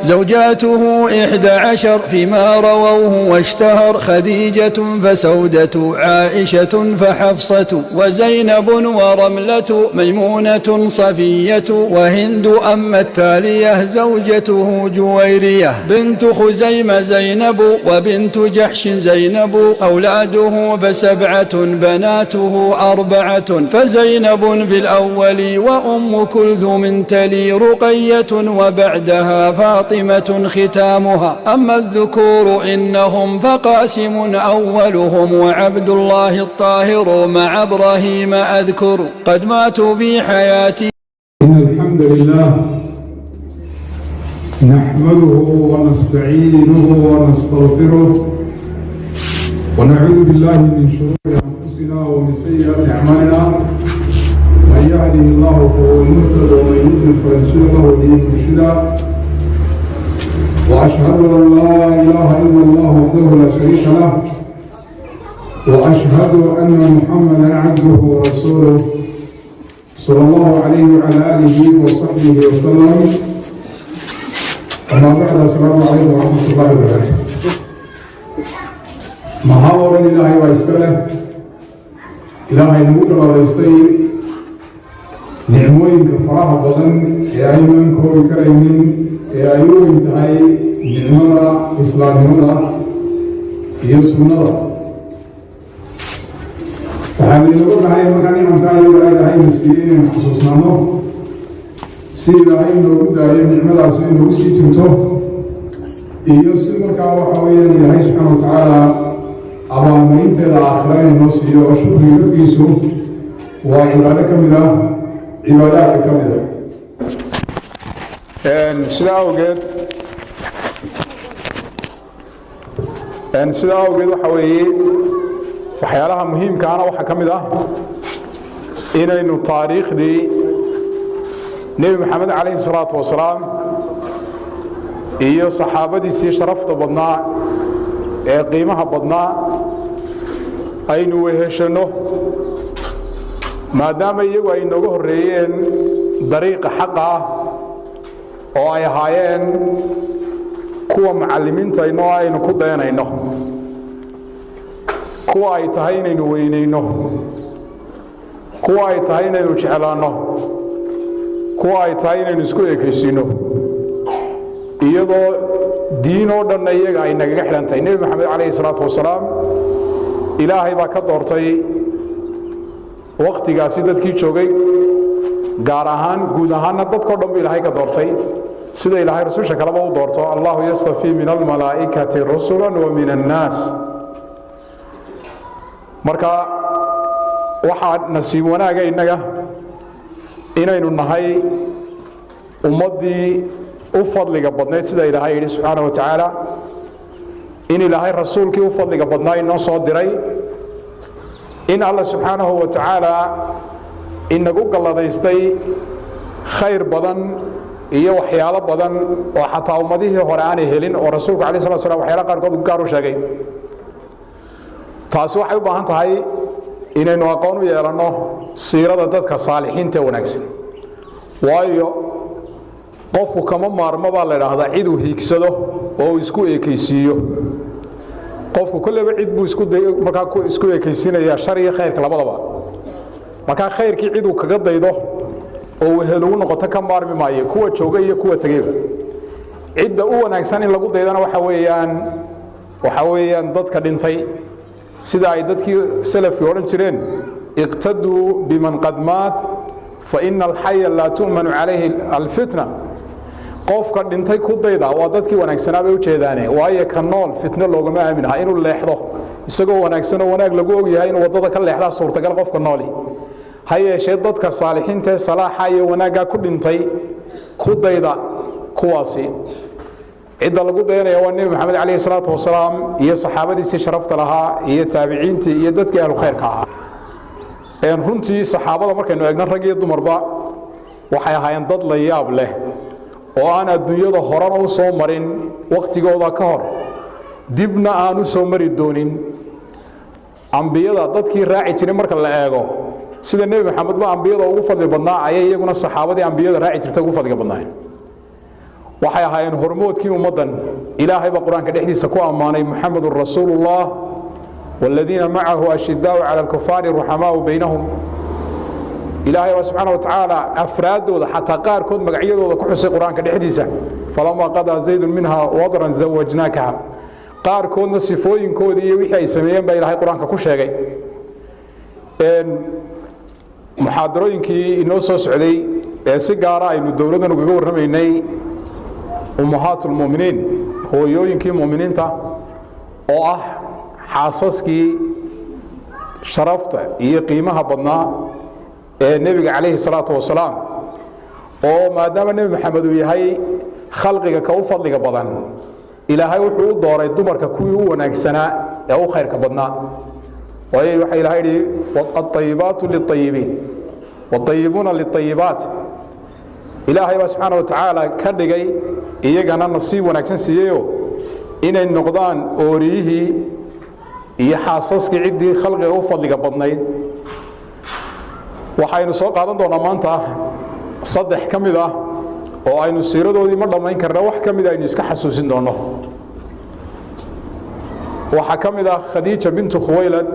زوجاته 11 فيما رووه واشتهر، خديجة فسودة عائشة فحفصة وزينب ورملة ميمونة صفية وهند. أما التالية زوجته جويرية بنت خزيمة زينب وبنت جحش زينب. أولاده ف7 بناته 4 فزينب بالأول وأم كلثوم تلي رقية وبعدها فاطمة ختامها. أما الذكور إنهم فقاسم أولهم وعبد الله الطاهر مع إبراهيم أذكر قد ماتوا في حياتي. إن الحمد لله نحمده ونستعينه ونستغفره ونعوذ بالله من شرور أنفسنا ومن سيئات أعمالنا. من يهده الله فهو المهتد ومن يضلل فلن تجد له وليا مرشدا. وأشهد أن لا إله إلا الله وحده لا شريك له وأشهد أن محمدا عبده ورسوله صلى الله عليه وعلى آله وصحبه وسلم. أما بعد السلام عليكم ورحمة الله وبركاته. محاضر إلهي وإسكاله إلهي نقول ورستي نعموين كفراها بضن يا أيمن كوري كريمين يا أيوه انتهي نعمنا إسلامنا يسمنا. فهذه نقول هاي مكاني عمتاني وإلى هاي مسكين خصوصنا سيدا هاي نقول هاي نعمنا سيدا وسي تنتو يسمك وحويا إلهي سبحانه وتعالى أبامين تلا آخرين نصي وشكر يفيسو وعبادة كاملة عبادات كاملة. sidaa awgeed waxa weeye waxyaalaha muhiimkaana waxaa ka mid ah inaynu taariikhdii nebi maxamed calayhi salaatu wasalaam iyo saxaabadiisii sharafta badnaa ee qiimaha badnaa aynu weheshanno maadaama iyagu ay nooga horreeyeen dariiqa xaqa ah oo ay ahaayeen kuwa macallimiinta inoo aynu ku dayanayno, kuwa ay tahay inaynu weynayno, kuwa ay tahay inaynu jeclaanno, kuwa ay tahay inaynu isku ekaysiino, iyadoo diin oo dhan iyaga ay nagaga xidhantahay. nebi maxamed calayhi salaatu wasalaam ilaahay baa ka doortay waqtigaasi dadkii joogay, gaar ahaan guud ahaanna dadkao dhan buu ilaahay ka doortay, sida ilaahay rususha kaleba u doorto. allahu yastafii min almalaa'ikati rusula wa min annaas. marka waxaa nasiib wanaaga innaga inaynu nahay ummaddii u fadliga badnayd, sida ilaahay yidhi subxaana wa tacaala, in ilaahay rasuulkii u fadliga badnaa inoo soo diray, in alla subxaanahu wa tacaala inagu galladaystay khayr badan iyo waxyaalo badan oo xataa ummadihii hore aanay helin, oo rasuulku calayhi salatu wasalaam waxyaala qaarkood gaar u sheegay. taasi waxay u baahan tahay inaynu aqoon u yeelanno siirada dadka saalixiinta wanaagsan, waayo qofku kama maarmo baa la idhaahdaa cid uu hiigsado oo uu isku ekaysiiyo. qofku kolleyba cid buu markaa isku ekaysiinayaa shar iyo khayrka labadaba. markaa khayrkii cid uu kaga daydo oo wehel ugu noqoto ka maarmi maayo, kuwa jooga iyo kuwa tegeyba. cidda u wanaagsan in lagu daydana waxa weeyaan dadka dhintay, sida ay dadkii salafkii odhan jireen, iqtaduu biman qad maat fa ina alxaya laa tu'manu calayhi alfitna. qofka dhintay ku dayda waa dadkii wanaagsanaa bay u jeedaane, waayo ka nool fitno loogama aamin aha. inuu leexdo isagoo wanaagsan oo wanaag lagu ogyahay inuu waddada ka leexdaa suurtagal qofka nooli. ha yeeshee dadka saalixiinta ee salaaxa iyo wanaaggaa ku dhintay ku dayda kuwaasi. cidda lagu dayanaya waa nebi maxamed calayhi salaatu wasalaam iyo saxaabadiisii sharafta lahaa iyo taabiciintii iyo dadkii ahlu khayrka ahaa. runtii saxaabada markaynu eegno rag iyo dumarba waxay ahaayeen dad la yaab leh oo aan adduunyada horena u soo marin waqtigooda ka hor, dibna aan u soo mari doonin. ambiyada dadkii raaci jiray marka la eego, sida nebi maxamed ba ambiyada ugu fadli badnaa ayay iyaguna saxaabadii ambiyada raaci jirtay ugu fadliga badnaayeen. waxay ahaayeen hormoodkii ummadan ilaahay ba quraanka dhexdiisa ku amaanay muhammadur rasuulullah والذين معه أشداء على الكفار رحماء بينهم إلهي سبحانه وتعالى أفراد حتى قار كود مقعيد وكحس القرآن كدحديثة فلما قضى زيد منها وضرا زوجناكها قار كود نصفوين كود يوحي يسميين با إلهي قرآن ككشاقي محاضرين كي إنوسو سعودي سيقارا إنو الدولة نقول رميني أمهات المؤمنين هو يوين كي مؤمنين تا xaasaskii sharafta iyo qiimaha badnaa ee nabiga kaleey salaatu wasalaam oo maadaama nabi maxamed uu yahay khalqiga ka u fadliga badan ilaahay wuxuu u dooray dumarka kuwii u wanaagsanaa ee u khayrka badnaa waxa ilaahay yiri wat-tayyibatu lit-tayyibin wat-tayyibuna lit-tayyibat ilaahay subhanahu wa ta'ala ka dhigay iyagana nasiib wanaagsan siiyo inay noqdaan ooriyihii iyo xaasaskii cidii khalqiga u fadliga badnayd waxaynu soo qaadan doonaa maanta saddex kamid ah oo aynu siiradoodii ma dhamayn karna wax kamid aynu iska xasuusin doono waxa kamid ah Khadiija bint Khuwaylad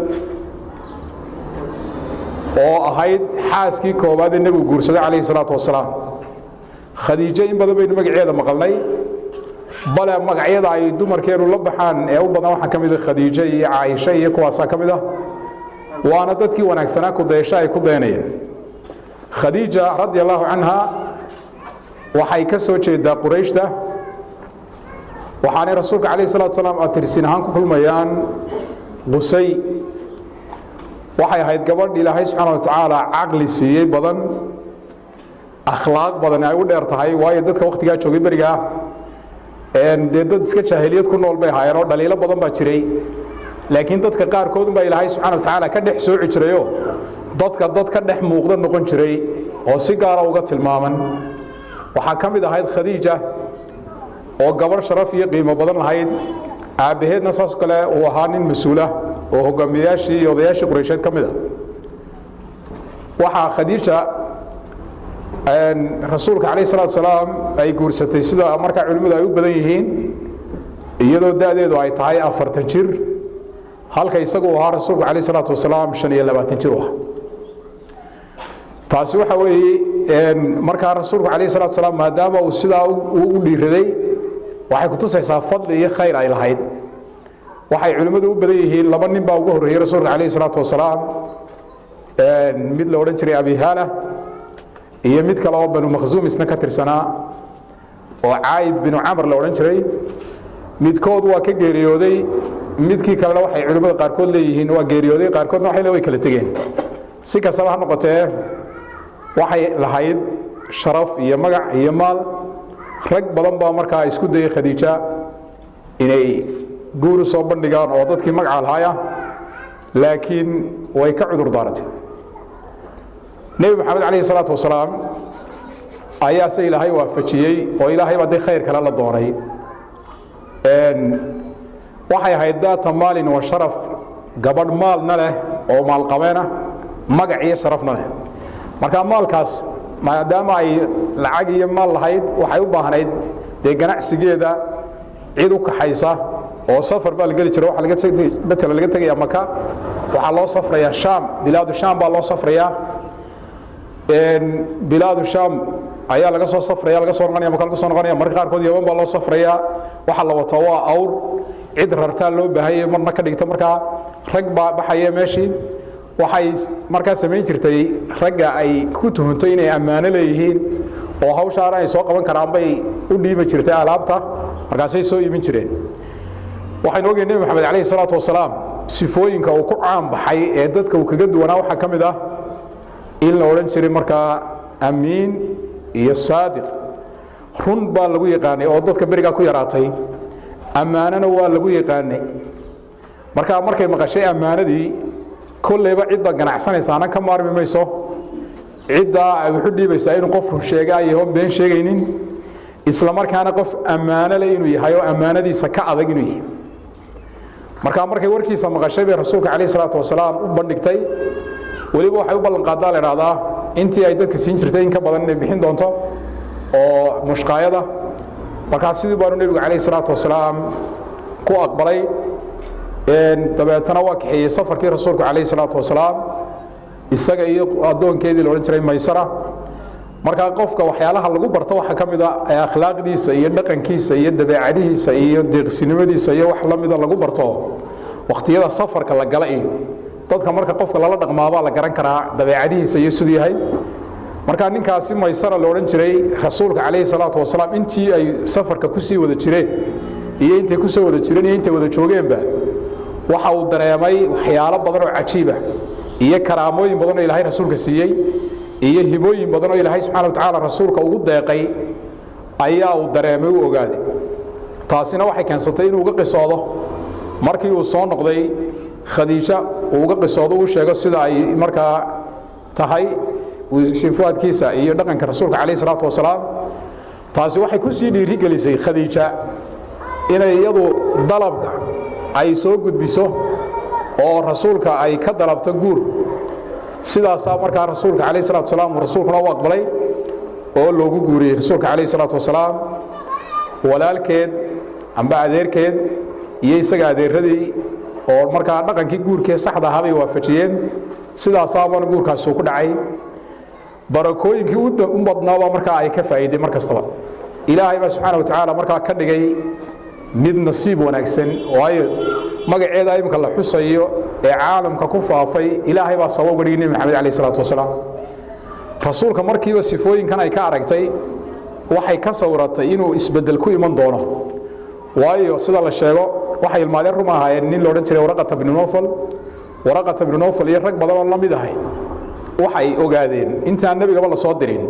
oo ahayd xaaskii koobaad ee nabigu guursaday kaleey salaatu wasalaam Khadiija in badan baynu magaceeda maqalnay bala magacyada ay dumarkeenu la baxaan ee u badan waxa kamid ah Khadiija iyo Aisha iyo kuwaas kamid ah waana dadkii wanaagsanaa ku deesha ay ku deenayeen Khadiija radiyallahu anha waxay ka soo jeedaa Qurayshda waxaana rasuulka kaleey salaatu wasalaam atirsin ahaan ku kulmayaan Qusay waxay ahayd gabadh Ilaahay subhanahu wa ta'ala aqli siiyay badan akhlaaq badan ay u dheer tahay waayo dadka waqtiga joogay bariga dad iska jaahiliyad ku nool bay haayeen oo dhaliilo badan baa jiray laakiin dadka qaar kood baa Ilaahay subhanahu wa ta'ala ka dhex soo cirayo dadka dhex muuqda noqon jiray oo si gaar ah uga tilmaaman waxa kamid ahayd Khadiija oo gabar sharaf iyo qiimo badan lahayd aabaheedna saas kale oo ahaa nin mas'uula oo hogaamiyaashii iyo odayaashii Quraysheed kamid ah waxa Khadiija rasuulka kaleey salaatu wasalaam ay guursatay sida marka culimadu ay u badan yihiin iyadoo daadeedu ay tahay 40 jir halka isagu ahaa rasuulka kaleey salaatu wasalaam 25 jir ah taasi waxa weeye marka rasuulka kaleey salaatu wasalaam maadaama uu sida u dhiiraday waxay ku tusaysaa fadli iyo khayr ay lahayd waxay culimadu u badan yihiin laba nin baa ugu horeeyay rasuulka kaleey salaatu wasalaam mid la oran jiray Abi Hala iyo mid kale oo Banu Makhzum isna ka tirsanaa oo Aid bin Amr la oran jiray midkood waa ka geeriyooday midkii kale waxay culimada qaar kood leeyihiin waa geeriyooday qaar koodna waxay leeyahay kala tageen si kastaba ha noqotee waxay lahayd sharaf iyo magac iyo maal rag badan baa markaa isku dayay Khadiija inay guur soo bandhigaan oo dadkii magac lahaaya laakiin way ka cudur daaratay nabi maxamed kaleey salaatu wasalaam ayaa say ilaahay waafajiyay oo ilaahay baa khayr kala la doonay waxay ahayd daata maalin wa sharaf gabadh maalna leh oo maal qabeena magac iyo sharafna leh marka maalkaas maadaama ay lacag iyo maal lahayd waxay u baahnayd ganacsigeeda cid u kaxaysa oo safar baa la gali jiray waxa laga tagayaa Maka waxa loo safrayaa Shaam bilaadu Shaam baa loo safrayaa bilaadu Shaam ayaa laga soo safraya laga soo noqonaya Maka laga soo noqonaya marka qaar kood Yaman baa loo safrayaa waxa la wataa waa awr cid rartaa loo baahay marna ka dhigta marka rag baa baxaya meeshii waxay marka sameyn jirtay ragga ay ku tuhunto inay amaano leeyihiin oo hawshaana ay soo qaban karaan bay u dhiiba jirtay alaabta markaas ay soo iibin jireen waxaan ogeynay Maxamed kaleey salaatu wasalaam sifooyinka uu ku caan baxay ee dadka uu kaga duwanaa waxa kamid ah in la oran jiray marka amiin iyo saadiq run baa lagu yaqaanay oo dadka bariga ku yaraatay amaanana waa lagu yaqaanay markay maqashay amaanadii kulleeba cid ganacsanaysaana ka maarmi mayso cidda ay wuxuu dhiibaysaa inuu qof run sheegay oo been sheegaynin isla markaana qof amaano leh inuu yahay oo amaanadiisa ka adag inuu yahay markay warkiisa maqashay bay rasuulka kaleey salaatu wasalaam u bandhigtay waliba waxay u ballan qaadaa leeyahay intii ay dadka siin jirtay in ka badan inay bixin doonto oo mushqaayada markaas sidii baanu nabiga kaleey salaatu wasalaam ku aqbalay dabeetana waa kaxeeyay safarkii rasuulka kaleey salaatu wasalaam isaga iyo adoonkeedii loo jiray Maysara marka qofka waxyaalaha lagu barto waxa kamid ah akhlaaqdiisa iyo dhaqankiisa iyo dabeecadiisa iyo deeqsinimadiisa iyo wax la mid ah lagu barto waqtiyada safarka la galay dadka marka qofka la dhaqmaaba la garan karaa dabeecadiisa iyo sidii yahay marka ninkaasi Maysara loo oran jiray rasuulka kaleey salaatu wasalaam intii ay safarka ku sii wada jireen iyo intii ku soo wada jireen iyo intii wada joogeenba waxa uu dareemay waxyaalo badan oo cajiib ah iyo karaamooyin badan oo Ilaahay rasuulka siiyay iyo hibooyin badan oo Ilaahay subhanahu wa ta'ala rasuulka ugu deeqay ayaa uu dareemay oo ogaaday taasina waxay keensatay inuu uga qisoodo markii uu soo noqday Khadiija uu uga qisoodo uu sheego sida ay markaa tahay sifaadkiisa iyo dhaqanka rasuulka kaleey salaatu wasalaam taasi waxay ku sii dhiirigelisay Khadiija inay iyadu dalabka ay soo gudbiso oo rasuulka ay ka dalabto guur sidaas markaa rasuulka kaleey salaatu wasalaam rasuulkuna waa aqbalay oo loogu guuriyay rasuulka kaleey salaatu wasalaam walaalkeed amba adeerkeed iyo isaga adeeradii oo markaa dhaqankii guurkee saxda ahaa bay waafajiyeen sidaas aabana guurkaas ku dhacay barakooyinkii u badnaa markaa ay ka faa'iiday markastaba ilaahay subhanahu wa ta'ala markaa ka dhigay mid nasiib wanaagsan waayo magaceeda imka la xusayo ee caalamka ku faafay ilaahay baa sabab uga dhigay nabi maxamed kaleey salaatu wasalaam rasuulka markiiba sifooyinkan ay ka aragtay waxay ka sawratay inuu isbedel ku iman doono waayo sida la sheego waxay ilmaadeen rumaayeen nin loo dhanjiray Waraqata ibn Nawfal iyo rag badan oo la mid ahay waxay ogaadeen inta nabiga la soo dirin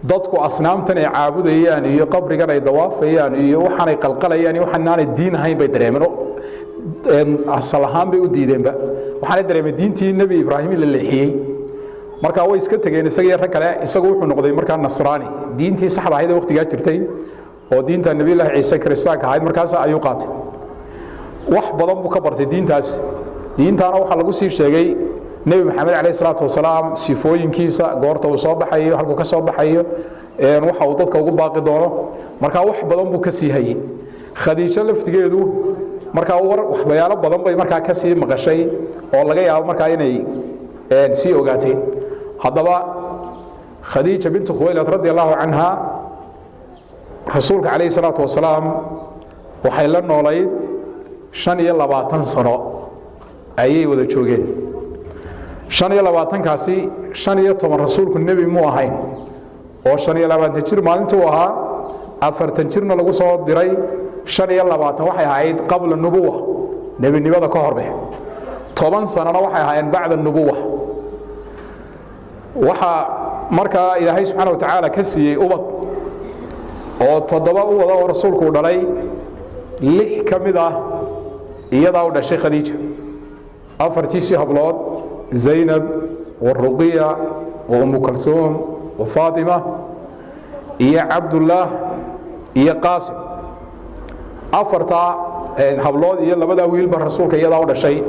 dadku asnaamtan ay caabudayaan iyo qabrigan ay dawaafayaan iyo waxaan ay qalqalayaan iyo waxaan aanay diin ahayn bay dareemeen asal ahaan bay u diideenba waxaan dareemay diintii nabi Ibraahim la leexiyay marka way iska tageen isaga rag kale isagu wuxuu noqday markaa nasraani diintii saxda ahayd waqtiga jirtay oo diinta nabi Ilaahay Ciise Kiristaanka ahayd markaas ayuu qaatay wax badan buu ka bartay diintaana waxa lagu sii sheegay nabi maxamed kaleey salaatu wasalaam sifooyinkiisa goorta uu soo baxayo halku ka soo baxayo waxa uu dadka ugu baaqi doono marka wax badan buu ka sii hayay Khadiija laftigeedu marka waxyaalo badan bay markaa ka sii maqashay oo laga yaabo markaa inay sii ogaatay hadaba Khadiija bint Khuwaylid radiyallahu anha rasuulka kaleey salaatu wasalaam waxay la noolayd 25 sano ayay wada joogeen 25 kaasi 15 rasuulku nabi mu ahayn oo 25 jir maalintuu ahaa 40 jirna lagu soo diray 25 waxay ahayd qabla nubuwa nabinimada ka horbe 10 sanana waxay ahaayeen bacda nubuwa waxa marka Ilaahay subhanahu wa ta'ala ka siiyay ubad oo 7 ubad oo rasuulku dhalay 6 kamid ah iyada oo dhashay Khadiija afartiisi hablood زينب والرقية وأم كلثوم وفاطمة يا عبد الله يا قاسم أفرتا هبلود يا لبدا ويل بالرسول كي يضعوا الشيء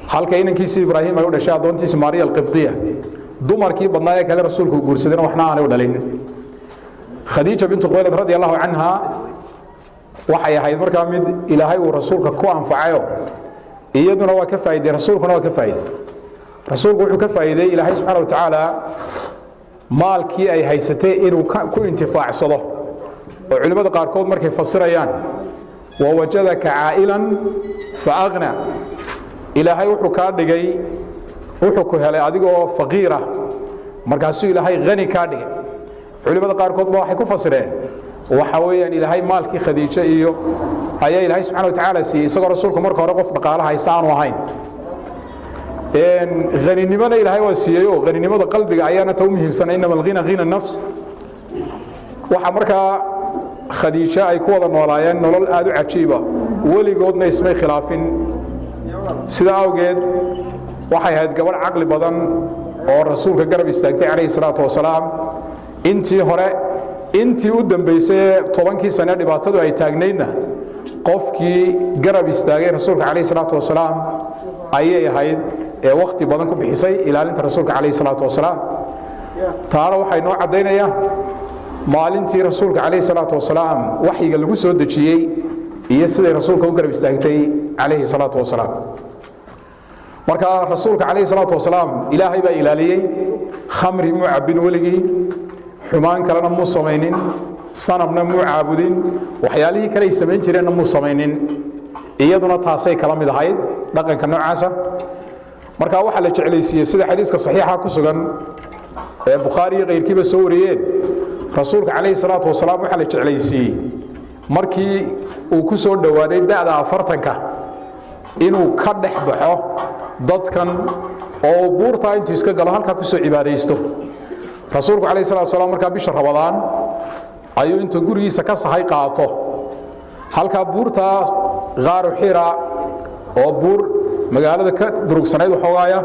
هل كاين كيس إبراهيم يقول الشيء دونتي سماريا القبطية دمر كي بدنايا كلا رسول كجورسدنا وإحنا أنا ودلين خديجة بنت خويلد رضي الله عنها وحيا هاي مركا مد إلهي ورسولك كوان فعيو iyaduna waa ka faa'iiday rasuulkuna waa ka faa'iiday rasuulku wuxuu ka faa'iiday Ilaahay subhanahu wa ta'ala maalkii ay haysatay inuu ku intifaacsado oo culimada qaar kood markay fasirayaan wa wajadaka ailan fa aghna Ilaahay wuxuu ka dhigay wuxuu ku helay adigoo faqiira markaas Ilaahay qani ka dhigay culimada qaar kood waxay ku fasireen waxa weeyaan Ilaahay maalkii Khadiija iyo ayaa Ilaahay subhanahu wa ta'ala si isagoo rasuulku marka hore qof dhaqaalaha haysta aanu ahayn غنينimada Ilaahay waa siiyo غنينimada qalbiga ayaana taa muhiimsan inama al-ghina ghina an-nafs waxa marka Khadiija ay ku wada noolaayeen nolol aad u cajiiba waligoodna ismay khilaafin sida awgeed waxay ahayd gabadh aqli badan oo rasuulka garab istaagtay kaleey salaatu wasalaam intii u dambeysay 10kii sano dhibaatadu ay taagneydna qofkii garab istaagay rasuulka kaleey salaatu wasalaam ayay ahayd ee waqti badan ku bixisay ilaalinta rasuulka kaleey salaatu wasalaam taana waxay noo cadeynayaan maalintii rasuulka calayhi salaatu wasalaam waxyiga lagu soo dejiyey iyo siday rasuulka u garab istaagtay calayhi salaatu wasalaam marka rasuulka calayhi salaatu wasalaam ilaahay baa ilaaliyey khamri muu cabbin weligii xumaan kalena muu samaynin sanabna muu caabudin waxyaalihii kale ay samayn jireenna muu samaynin iyaduna taasay kala mid ahayd dhaqanka noocaasa marka waxaa la jeclaysiiyey sida xadiiska saxiixa ku sugan ee bukhaari iyo keyrkiiba soo wariyeen rasuulka calayhi salaatu wasalaam waxaa la jeclaysiiyey markii uu ku soo dhowaaday da'da 40-ka inuu ka dhex baxo dadkan oo buurta intuu iska galo halka ku soo cibaadeysto rasuulku calayhi salaatu wasalaam markaa bisha Ramadaan ayuu intuu gurigiisa ka sahay qaato halka buurta Gaaru Hira oo buur magaalada ka durugsanayd waxoogaaya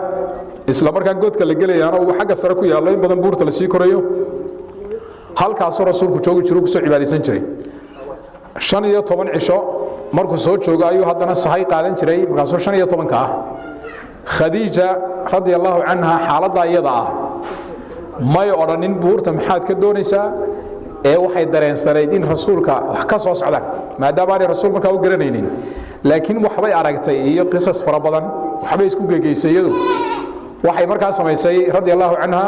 isla markaa godka la gelayaana uu xagga sare ku yaalo in badan buurta la sii korayo halkaas rasuulku joogi jiray ku soo cibaadeysan jiray 15 cisho markuu soo joogo ayuu haddana sahay qaadan jiray markaasoo 15 ah khadiija radiyallahu anha xaaladda iyada ah may odhanin buurta maxaad ka doonaysaa ee waxay dareensanayd in rasuulka wax ka soo socdaan maadaama ay rasuulka markaa u garanaynin laakiin waxbay aragtay iyo qisas fara badan waxbay isku geegeysay iyadu waxay markaa samaysay radiyallahu anha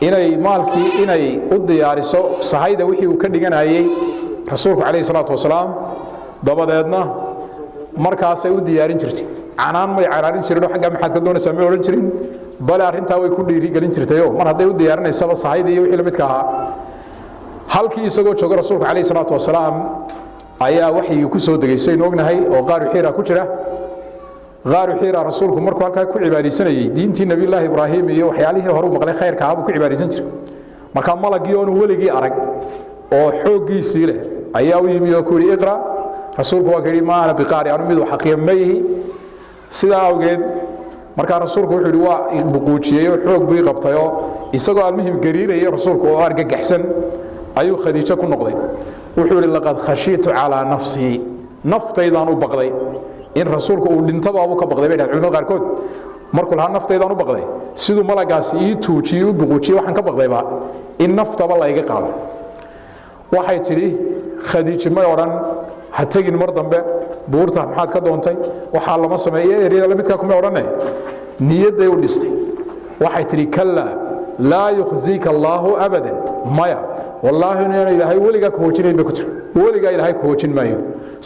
inay maalkii inay u diyaariso sahayda wixii uu ka dhiganayay rasuulku calayhi salaatu wasalaam dabadeedna markaasay u diyaarin jirtay canaan may caraarin jirin xagga maxaad ka doonaysaa may odhan jirin bal arrintaa way ku dhiiri gelin jirtay mar hadday u diyaarinaysa sahayda iyo wixii la midka ahaa halkii isagoo jooga rasuulka calayhi salaatu wasalaam ayaa waxyigii ku soo degaysay ognahay oo Gaaru Hira ku jira Gaaru Hira rasuulku markuu halkaa ku cibaadeysanayay diintii nabiyullaahi ibraahim iyo waxyaalihii hore u maqlay khayrka ah buu ku cibaadeysan jiray marka malagii oo weligii arag oo xooggiisii leh ayaa u yimid oo ku yiri iqra rasuulku waa kiri maana biqaari anu mid wax qiimeeyay sida awgeed marka rasuulku wuxuu yiri waa buquujiyay oo xoog bii qabtayo isagoo almuhim gariiraya rasuulku oo argagaxsan ayuu khadiija ku noqday wuxuu yiri laqad khashiitu ala nafsi naftaydan u baqday in rasuulku uu dhintaba uu ka baqday bay culimada qaarkood markuu lahaa naftaydan u baqday sidoo malagaas ii tuujiyo buquujiyay waxaan ka baqdayba in naftaba la iga qaado waxay tiri khadiija ma oran ha tagin mar dambe buurta maxaad ka doontay waxa lama sameeyay ereyada midka kuma oranay niyaday u dhistay waxay tiri kalla la yukhzika Allahu abadan maya wallahi inna ilaahay waliga ku hoojinay ku jir waliga ilaahay ku hoojin maayo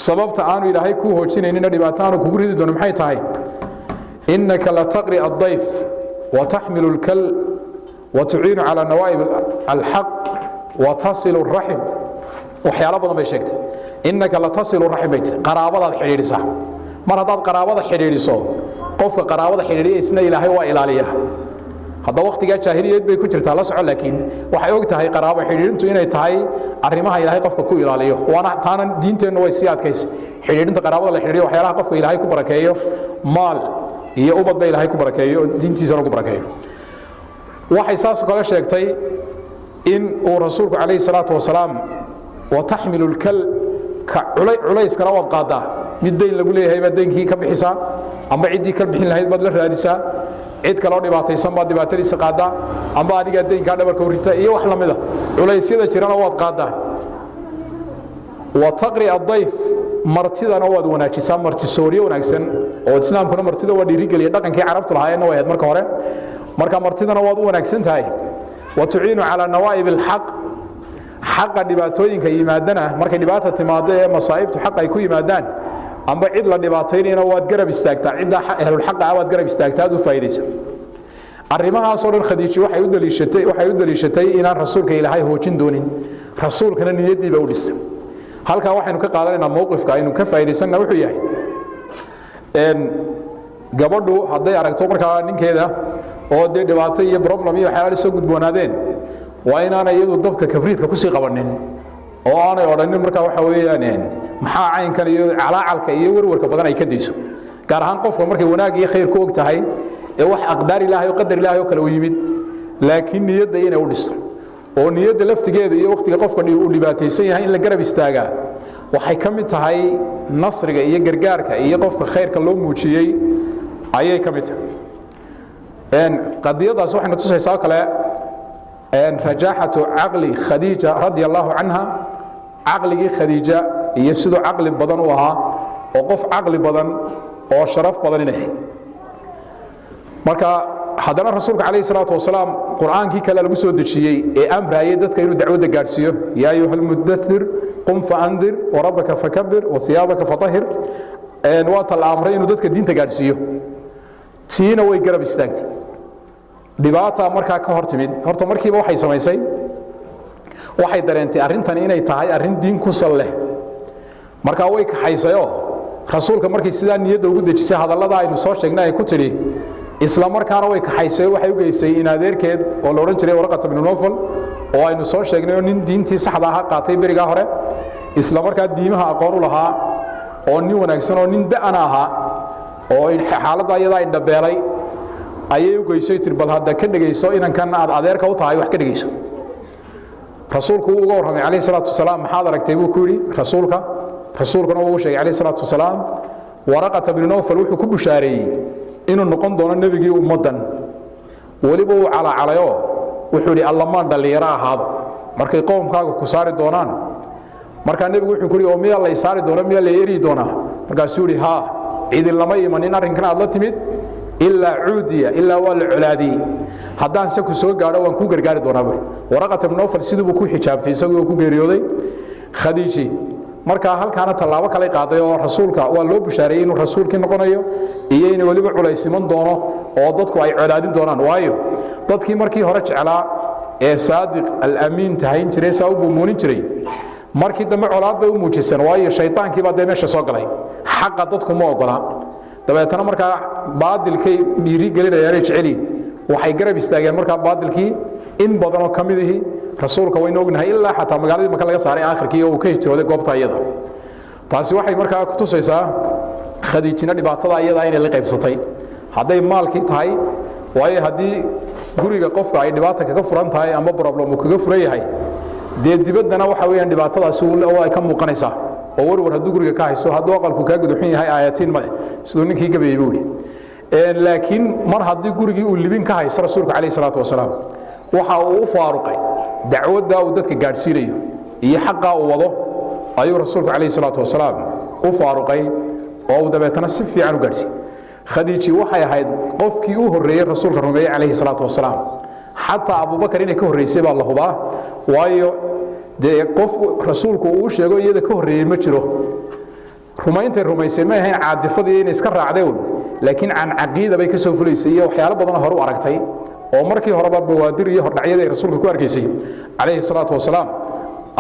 sababta aanu ilaahay ku hoojinayna dhibaataan ku ridi doono maxay tahay innaka la taqri ad-dayf wa tahmilu al-kal wa tu'inu ala nawaib al-haq wa tasilu ar-rahim waxyaalo badan bay sheegtay innaka la tasilu ar-rahim bayt qaraabada xiriirisa mar hadaad qaraabada xiriiriso qofka qaraabada xiriiriya isna ilaahay waa ilaaliya hadda waqtiga jaahiliyad bay ku jirtaa la socon laakiin waxay og tahay qaraabo xiriirintu inay tahay arimaha ilaahay qofka ku ilaaliyo waana taanan diinteenu way si adkaysay xiriirinta qaraabada la xiriiriyo waxyaalaha qofka ilaahay ku barakeeyo maal iyo ubad bay ilaahay ku barakeeyo diintiisana ku barakeeyo waxay saas kale sheegtay in uu rasuulku calayhi salaatu wasalaam wa tahmilu al-kal ka culays kala wad qaada mid deyn lagu leeyahay ba deenkii ka bixisa amba cidii ka bixin lahayd bad la raadisaa cid kale oo dhibaataysan baa dhibaatadiisa qaada amba adiga deynka dhabarka u rita iyo wax la mid ah culaysyada jirana waad qaada wa taqri ad-dayf martidana waad wanaajisaa marti sooriyo wanaagsan oo islaamkuna martida waa dhiirigeliya dhaqankii carabtu lahaayeen way ahayd marka hore marka martidana waad u wanaagsan tahay wa tu'inu ala nawaib al-haq xaqa dhibaatooyinka yimaadana markay dhibaato timaado ee masaa'ibtu xaq ay ku yimaadaan amba cid la dhibaataynayna waad garab istaagtaa cidda ahlul xaq ah waad garab istaagtaa u faa'iideysa arimahaas oo dhan khadiija waxay u daliishatay inaan rasuulka ilaahay hoojin doonin rasuulkana niyadiiba u dhisay halka waxaynu ka qaadanaynaa mowqifka aynu ka faa'iideysana wuxuu yahay gabadhu hadday aragto markaa ninkeeda oo dee dhibaato iyo problem iyo waxyaalaha soo gudboonaadeen waa inaanay iyadu dabka kabriidka ku sii qabanin oo aanay odhanin markaa waxa weeyaan maxaa caynkan iyo calaacalka iyo warwarka badan ay ka deyso gaar ahaan qofka markay wanaag iyo khayr ku og tahay ee wax aqdaar ilaahay oo qadar ilaahay oo kale u yimid laakiin niyadda inay u dhisto oo niyadda laftigeeda iyo waqtiga qofka uu dhibaataysan yahay in la garab istaagaa waxay ka mid tahay nasriga iyo gargaarka iyo qofka khayrka loo muujiyey ayay ka mid tahay qadiyadaas waxayna tusaysaa kale رجاحة عقل خديجة رضي الله عنها عقل خديجة يسد عقل بدن وها وقف عقل بدن وشرف بدن إليه marka hadana rasuulka kaleey salaatu wasalaam quraankii kale lagu soo dejiyay ee amraayay dadka inuu dacwada gaarsiiyo yaa ayuhal mudaththir qum fa andir wa rabbaka fakabbir wa thiyabaka fatahhir waa tal amray inuu dadka diinta gaarsiiyo siina way garab istaagtay dhibaata marka ka hortimid horta markiiba waxay samaysay waxay dareentay arintan inay tahay arin diin ku sal leh marka way ka xaysayo rasuulka markii sidaa niyada ugu dejisay hadallada aynu soo sheegnay ay ku tiri isla markaana way ka xaysay waxay u geysay in adeerkeed oo la oran jiray warqata ibn Nawfal oo aynu soo sheegnay nin diintii saxda ah qaatay bariga hore isla markaa diimaha aqoon u lahaa oo nin wanaagsan oo nin da'an ahaa oo xaaladda ayada ay dhabeelay ayay u geysay tirbal hadda ka dhageyso inankan aad adeerka u tahay wax ka dhageyso rasuulku uu uga warramay kaleey salaatu wasalaam maxaad aragtay buu ku yiri rasuulkuna uu sheegay kaleey salaatu wasalaam warqata ibn Nawfal wuxuu ku bushaareeyay inuu noqon doono nabigii ummadan waliba uu calaacalayo wuxuu yiri allamaan dhalinyaro ahaado markay qoomkaaga ku saari doonaan marka nabigu wuxuu ku yiri oo miya la saari doono miya la yeeri doona markaas uu yiri ha idin lama imanin arrinkan aad la timid illa udiya illa wal uladi haddaan se ku soo gaaro waan ku gargaari doonaa warqata ibn Nawfal sidoo ku xijaabtay isagoo ku geeriyooday khadiiji marka halkaana talaabo kale qaaday oo rasuulka waa loo bushaareeyay inuu rasuulkii noqonayo iyo inuu waliba culaysiman doono oo dadku ay colaadin doonaan waayo dadkii markii hore jeclaa ee saadiq al-amiin tahayn jiray sabab uu muunin jiray markii dambe colaad bay u muujiseen waayo shaytaankii baa meesha soo galay xaqa dadku ma ogola dabeetana marka baadilkay dhiiri gelinayaan jeceliin waxay garab istaageen marka baadilkii in badan oo kamidii rasuulka way noognahay ilaa xataa magaaladii marka laga saaray aakhirkii oo uu ka hijrooday goobta ayada taasi waxay markaa ku tusaysaa khadiijina dhibaatada ayada inay la qaybsatay haday maalkii tahay way hadii guriga qofka ay dhibaato kaga furan tahay ama problem uu kaga furan yahay dibadana waxa weeyaan dhibaatadaasi oo ay ka muuqanaysaa oo warwar haduu guriga ka haysto haduu aqalku ka guduxin yahay aayatiin ma sidoo ninkii gabeeyay buu laakiin mar hadii gurigii uu libin ka haysto rasuulka kaleey salaatu wasalaam waxa uu faaruqay dacwada uu dadka gaarsiinayo iyo xaqa uu wado ayuu rasuulku kaleey salaatu wasalaam u faaruqay oo dabeetana si fiican u gaarsiiyay khadiiji waxay ahayd qofkii uu horeeyay rasuulka rumeeyay kaleey salaatu wasalaam hatta Abu Bakar inay ka horeysay baa la hubaa waayo de qof rasuulku uu sheego iyada ka horeeyay ma jiro rumaynta rumaysay ma ahayn caadifadii inay iska raacdeen laakiin aan aqeeda bay ka soo fuleysay iyo waxyaalo badan hore u aragtay oo markii horeba bawaadir iyo hordhacyada rasuulku ku arkaysay kaleey salaatu wasalaam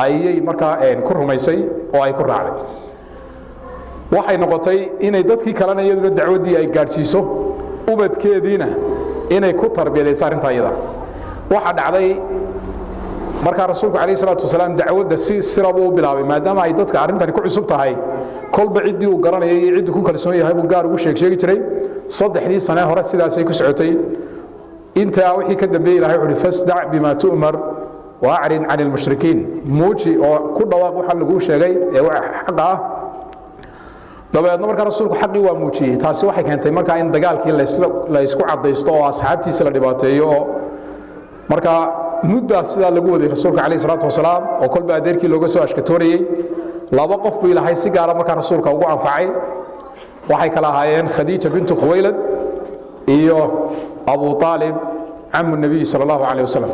ayay markaa ku rumaysay oo ay ku raacday waxay noqotay inay dadkii kalena iyaduna dacwadii ay gaarsiiso ubadkeediina inay ku tarbiyadeyso arinta iyada waxa dhacday marka rasuulku kaleey salaatu wasalaam dacwada si siraba u bilaabay maadaama ay dadka arintan ku cusub tahay kolba cidii uu garanayay iyo cidii ku kalsoon yahay uu gaar ugu sheegi jiray saddexdii sano hore sidaas ay ku socotay inta wixii ka dambeeyay ilaahay wuxuu fasda' bima tu'mar wa'rid 'anil mushrikiin muuji oo ku dhawaaq waxa lagu sheegay ee xaq ah dabeedna marka rasuulku xaqii waa muujiyay taasi waxay keentay marka in dagaalkii la isku cadeysto oo asxaabtiisa la dhibaateeyo marka muddo sida lagu waday rasuulka kaleey salaatu wasalaam oo kolba adeerkii looga soo ashkatooriyay laba qof buu ilaahay si gaar ah marka rasuulka ugu anfacay waxay kala ahaayeen khadiija bint khuwaylad iyo Abu Talib amu nabi sallallahu alayhi wasallam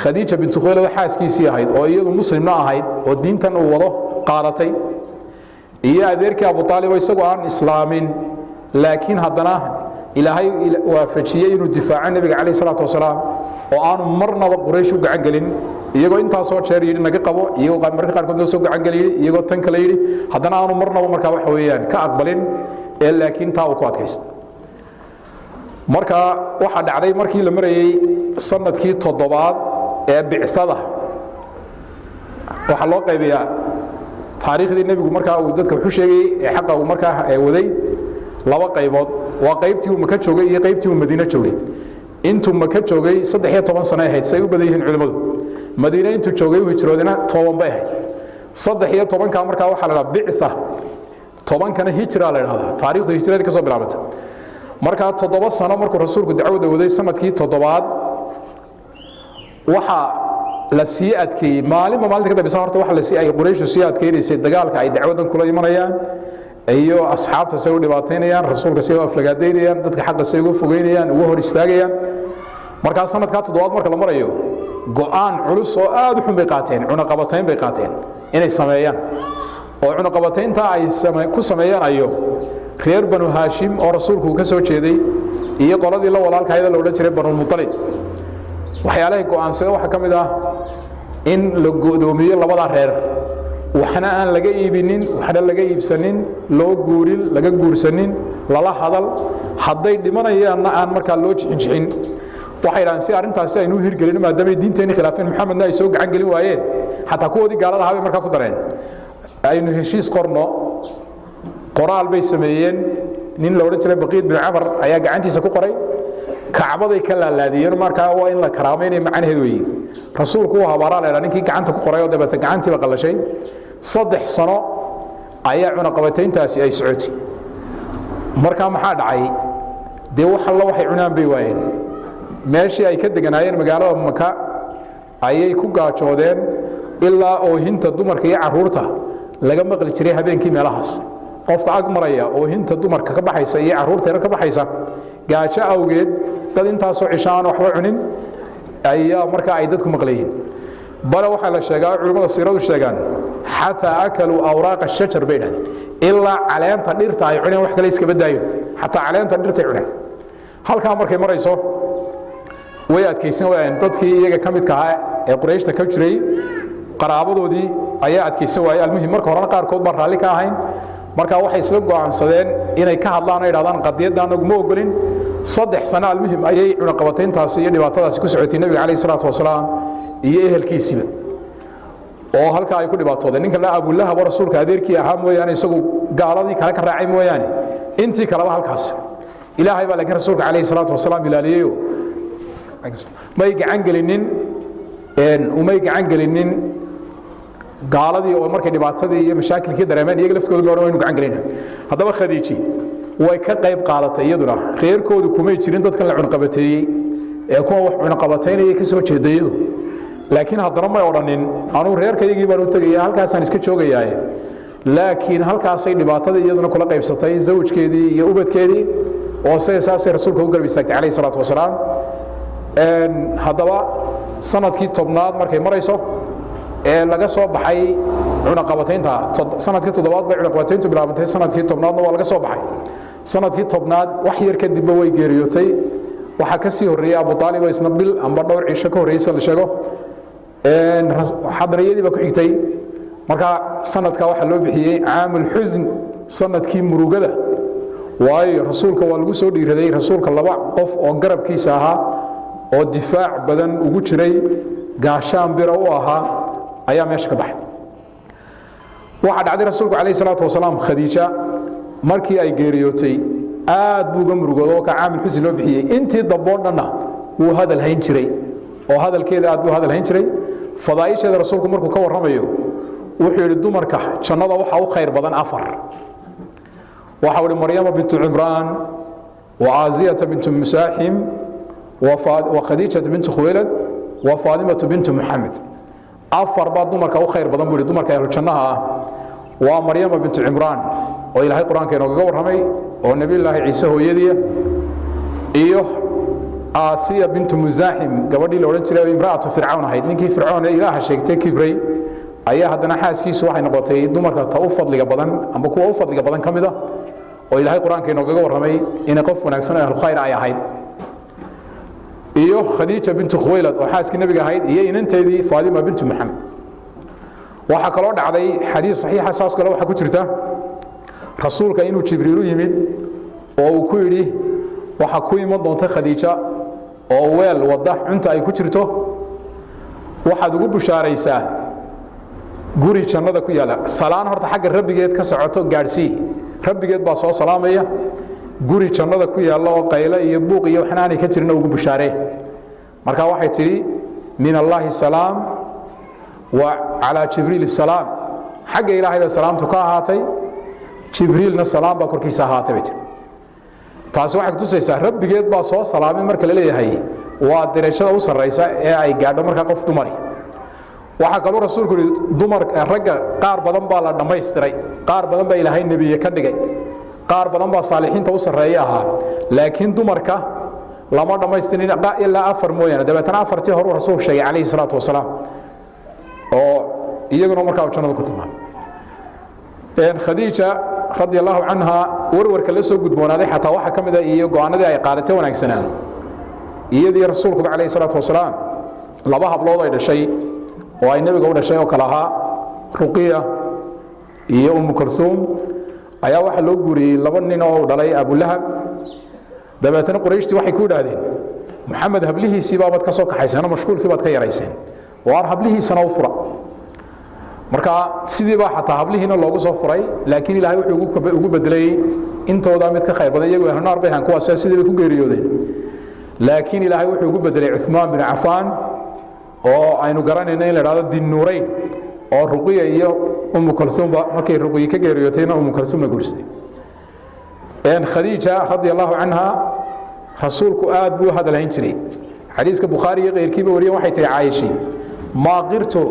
khadiija bint khuwaylad xaaskiisii ahayd oo iyadu muslimna ahayd oo diintan uu wado qaadatay iyo adeerkii Abu Talib isagoo aan islaamin laakiin haddana ilaahay waafajiyay inuu difaaco nabiga kaleey salaatu wasalaam oo aan marnaba quraysh u gacan galin iyagoo intaas oo jeer yiri naga qabo iyagoo marka qaar kood soo gacan galiyay iyagoo tan kale yiri haddana aanu marnaba marka wax weeyaan ka aqbalin ee laakiin taa uu ku adkaystay marka waxa dhacday markii la marayay sanadkii 7aad ee bicsada waxa loo qaybiyaa taariikhdii nabigu marka uu dadka wuxuu sheegay ee xaqa uu marka waday laba qaybood waa qaybtii uu Maka joogay iyo qaybtii uu Madiina joogay intuu Maka joogay 13 sano ahayd say u badayeen culimadu Madiina intuu joogay uu hijroodina 10 bay ahayd 13 ka marka waxa la bicsa 10 kana hijra la yiraahdaa taariikhda hijrada ka soo bilaabata marka 7 sano markuu rasuulku dacwada waday sanadkii 7aad waxa la sii adkeeyey maalinta ka dambeysa horta waxa la sii ay Quraysh sii adkeeyay dagaalka ay dacwadan kula imanayaan iyo asxaabta say u dhibaateynayaan rasuulka say u aflagaadeynayaan dadka xaq say ugu fogeynayaan ugu hor istaagayaan marka sanadka toddobaad marka la marayo go'aan culus oo aad u xun bay qaateen cunaqabatayn bay qaateen inay sameeyaan oo cunaqabataynta ay ku sameeyaan ayo reer banu Haashim oo rasuulku ka soo jeeday iyo qoladii la walaalkayda la odhan jiray Banu Mutalib waxyaalaha go'aansada waxa kamid ah in la go'doomiyo labada reer waxna aan laga iibinin waxna laga iibsanin loo guurin laga guursanin lala hadal haday dhimanayaan aan marka loo jixin waxay raan si arintaasi aynu hirgelin maadaama diinteena khilaafin Muxammedna ay soo gacan gelin waayeen hatta kuwoodii gaalada ahaa marka ku dareen aynu heshiis qorno qoraal bay sameeyeen nin la oran jiray Baqiid bin Umar ayaa gacantiisa ku qoray kacbaday ka laalaadiyeen marka waa in la karaameeyay macnaheedu weey rasuulku waa habaaraaleena ninkii gacanta ku qoray oo dabata gacantii ba qalashay 3 sano ayaa cunaqabatayntaasi ay socotay marka maxaa dhacay de waxa la waxay cunaan bay waayeen meeshii ay ka deganaayeen magaalada Maka ayay ku gaajoodeen ilaa oo hinta dumarka iyo caruurta laga maqli jiray habeenkii meelahaas qofka ag maraya oo hinta dumarka ka baxaysa iyo caruurta ka baxaysa gaajo awgeed dad intaas oo cishaan waxba cunin ayaa marka ay dadku maqlayeen bal waxa la sheegaa culimada siiradu sheegaan hatta akalu awraq ash-shajar baydan illa caleenta dhirta ay cuneen wax kale iska badaayo hatta caleenta dhirta ay cuneen halka markay marayso way adkaysan waayeen dadkii iyaga kamidka ah ee Qurayshta ka jiray qaraabadoodii ayaa adkaysan waayay almuhim marka horena qaar kood baa raali ka ahayn marka waxay isla go'aansadeen inay ka hadlaan ay yiraahdaan qadiyaddan ugu ogolin 3 sano almuhim ayay cunaqabatayntaasi iyo dhibaatadaasi ku socotay nabiga kaleey salaatu wasalaam iyo ehelkiisiba oo halka ay ku dhibaatoodeen ninka la Abu Lahab rasuulka adeerkii ahaa mooyaan isagu gaaladii kala ka raacay mooyaan intii kala halkaas ilaahay baa laakiin rasuulka kaleey salaatu wasalaam ilaaliyo may gacan gelinin gaaladii oo markay dhibaatadii iyo mashaakilkii dareemeen iyaga laftooda loo dhawayn gacan gelina hadaba Khadiiji way ka qayb qaadatay iyaduna reerkoodu kuma jirin dadkan la cunqabateeyay ee kuwa wax cunqabateynaya ka soo jeedaydo laakiin haddana ma odhanin anu reerkaygii baan u tagay halkaas aan iska joogayaa laakiin halkaas ay dhibaatada iyaduna kula qaybsatay zawjkeedii iyo ubadkeedii oo saasay rasuulka u garbiisay kaleey salaatu wasalaam hadaba sanadkii tobnaad markay marayso ee laga soo baxay cunaqabataynta sanadkii toddobaad bay cunaqabatayntu bilaabantay sanadkii tobnaadna waa laga soo baxay sanadkii tobnaad wax yar kadib way geeriyootay waxa ka sii horeeyay Abu Talib oo isna bil amba dhowr cisho ka horeeyay la sheego hadrayadii ba ku xigtay marka sanadka waxa loo bixiyay aamul huzn sanadkii murugada waayo rasuulka waa lagu soo dhiiraday rasuulka laba qof oo garabkiisa ahaa oo difaac badan ugu jiray gaashaan biro u ahaa ayaa meesha ka baxay waxa dhacday rasuulku kaleey salaatu wasalaam Khadiija markii ay geeriyootay aad buu uga murugooday oo ka aamul huzn loo bixiyay intii daboodana uu hadal hayn jiray oo hadalkeeda aad buu hadal hayn jiray fadaa'ishada rasuulku markuu ka warramayo wuxuu yiri dumarka jannada waxa u khayr badan 4 waxa uu Maryama bint Imran wa Aziyah bint Musahim wa Khadija bint Khuwaylid wa Fatima bint Muhammad 4 baa dumarka u khayr badan buu dumarka ay jannaha waa Maryama bint Imran oo Ilaahay Quraanka inooga warramay oo Nabi Ilaahay Ciise hooyadii iyo Asiya bint Muzahim gabadhii la oran jiray imraatu Fircawn ahayd ninkii Fircawn ee Ilaahay sheegtay kibray ayaa haddana xaaskiisu waxay noqotay dumarka ta u fadliga badan amba kuwa u fadliga badan kamida oo Ilaahay Quraanka inooga warramay in qof wanaagsan oo ahlu khayr ay ahayd iyo Khadija bint Khuwaylid oo xaaskii nabiga ahayd iyo inanteedii Fatima bint Muhammad waxa kala dhacday xadiis saxiix asaas kale waxa ku jirta rasuulka inuu Jibriil u yimid oo uu ku yiri waxa ku iman doonta Khadija oo weel wada cunta ay ku jirto waxaad ugu bushaaraysaa guri jannada ku yaala salaan horta xagga rabbigeed ka socoto gaarsii rabbigeed baa soo salaamaya guri jannada ku yaala oo qayla iyo buuq iyo waxnaanay ka jirin ugu bushaaree marka waxay tiri min Allahi salaam wa ala Jibriil salaam xagga Ilaahay salaamtu ka ahaatay Jibriilna salaam baa korkiisa ahaatay taas waxa ku tusaysaa rabbigeed baa soo salaamay marka la leeyahay waa dirashada u sarreysa ee ay gaadho markaa qof dumari waxaa kaloo rasuulku yidhi dumar ragga qaar badan baa la dhammaystiray qaar badan baa ilaahay nebiye ka dhigay qaar badan baa saalixiinta u sarreeya ahaa laakiin dumarka lama dhammaystirin ilaa 4 mooyaane dabeetana 4tii hore rasuulku sheegay calayhi salaatu wasalaam oo iyaguna markaa jannada ku tilmaamay khadiija radiyallahu anha warwarka la soo gudboonaaday xataa waxa kamid ah iyo go'aanadii ay qaadatay wanaagsanaan iyadii rasuulku calayhi salaatu wasalaam laba hablood ay dhashay oo ay nabiga u dhashay oo kala ahaa ruqiya iyo kulthum ayaa waxa loo guuriyay laba nin oo dhalay abu lahab dabeetana qurayshtii waxay ku yiraahdeen maxamed hablihiisii baabad ka soo kaxaysana mashquulkii baad ka yarayseen waar hablihiisana u fura marka sidii baa xataa hablihiina loogu soo furay laakiin ilaahay wuxuu ugu bedelay intooda mid ka khayr badan iyagu ahnaar bay han kuwaas sidii bay ku geeriyoodeen laakiin ilaahay wuxuu ugu bedelay Uthman bin Affan oo aynu garanayna in la yiraahdo din nuurayn oo ruqiya iyo kulthum markay ruqiya ka geeriyootayna kulthum la guursaday khadiija radiyallahu anha rasuulku aad buu hadalayn jiray xadiiska bukhari iyo qeyrkiiba wariyay waxay tahay Aisha ma qirtu